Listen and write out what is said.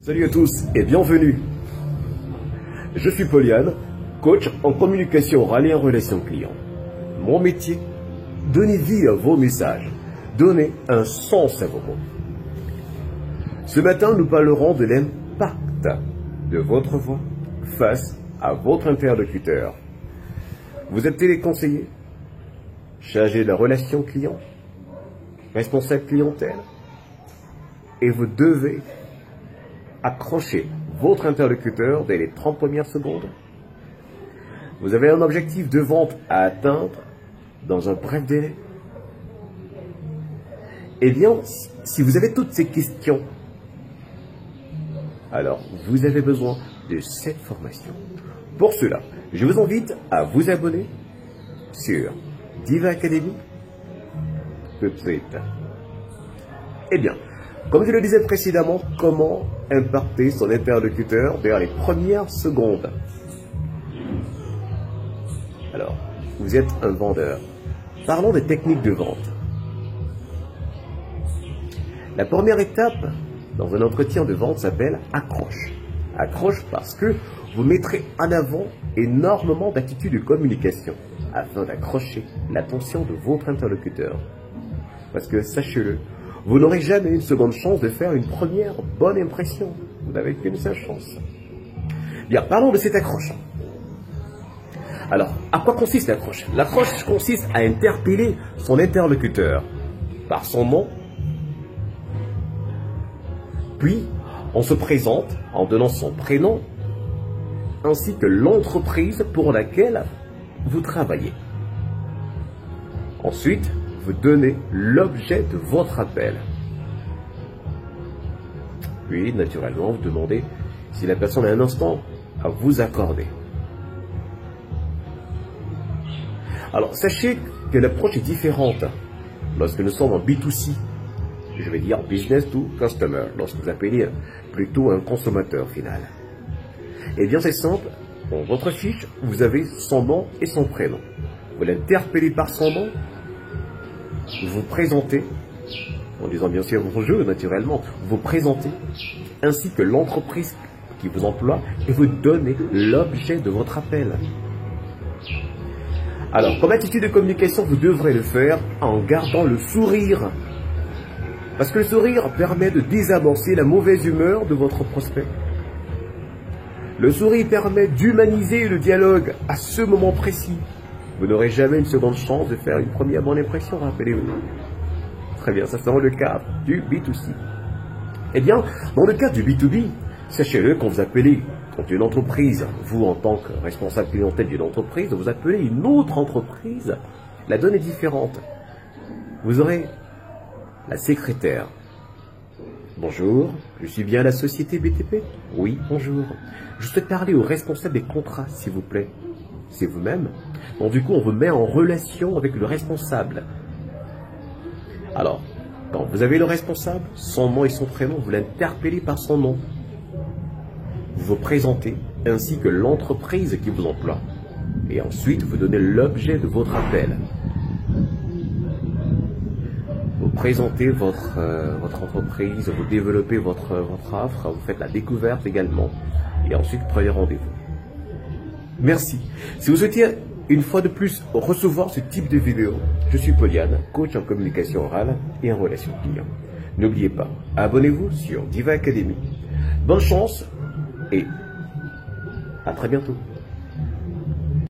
Salut à tous et bienvenue. Je suis Pauliane, coach en communication orale et en relation client. Mon métier, donner vie à vos messages, donner un sens à vos mots. Ce matin, nous parlerons de l'impact de votre voix face à votre interlocuteur. Vous êtes téléconseiller, chargé de la relation client, responsable clientèle, et vous devez accrocher votre interlocuteur dès les 30 premières secondes. Vous avez un objectif de vente à atteindre dans un bref délai. Eh bien, si vous avez toutes ces questions, alors vous avez besoin de cette formation. Pour cela, je vous invite à vous abonner sur Diva Academy tout de suite. Eh bien, comme je le disais précédemment, comment impacter son interlocuteur dès les premières secondes? Alors, vous êtes un vendeur. Parlons des techniques de vente. La première étape dans un entretien de vente s'appelle accroche. Accroche parce que vous mettrez en avant énormément d'attitudes de communication afin d'accrocher l'attention de votre interlocuteur. Parce que, sachez-le, vous n'aurez jamais une seconde chance de faire une première bonne impression. Vous n'avez qu'une seule chance. Bien, parlons de cette accroche. Alors, à quoi consiste l'accroche? L'accroche consiste à interpeller son interlocuteur par son nom, puis on se présente en donnant son prénom, ainsi que l'entreprise pour laquelle vous travaillez. Ensuite, vous donnez l'objet de votre appel. Puis, naturellement, vous demandez si la personne a un instant à vous accorder. Alors, sachez que l'approche est différente lorsque nous sommes en B2C. Je vais dire business to customer, lorsque vous appelez plutôt un consommateur final. Eh bien, c'est simple. Dans votre fiche, vous avez son nom et son prénom. Vous l'interpellez par son nom. Vous vous présentez, en disant bien sûr bonjour, naturellement, vous vous présentez, ainsi que l'entreprise qui vous emploie, et vous donnez l'objet de votre appel. Alors, comme attitude de communication, vous devrez le faire en gardant le sourire. Parce que le sourire permet de désamorcer la mauvaise humeur de votre prospect. Le sourire permet d'humaniser le dialogue à ce moment précis. Vous n'aurez jamais une seconde chance de faire une première bonne impression, rappelez-vous. Très bien, ça c'est dans le cadre du B2C. Eh bien, dans le cadre du B2B, sachez-le, quand vous appelez, quand une entreprise, vous en tant que responsable clientèle d'une entreprise, vous appelez une autre entreprise, la donne est différente. Vous aurez la secrétaire. Bonjour, je suis bien à la société BTP? Oui, bonjour. Je souhaite parler au responsable des contrats, s'il vous plaît. C'est vous-même. Donc du coup, on vous met en relation avec le responsable. Alors, quand vous avez le responsable, son nom et son prénom, vous l'interpellez par son nom. Vous vous présentez, ainsi que l'entreprise qui vous emploie. Et ensuite, vous donnez l'objet de votre appel. Vous présentez votre entreprise, vous développez votre offre, vous faites la découverte également. Et ensuite, prenez rendez-vous. Merci. Si vous souhaitez une fois de plus recevoir ce type de vidéo, je suis Pauliane, coach en communication orale et en relation client. N'oubliez pas, abonnez-vous sur Diva Academy. Bonne chance et à très bientôt.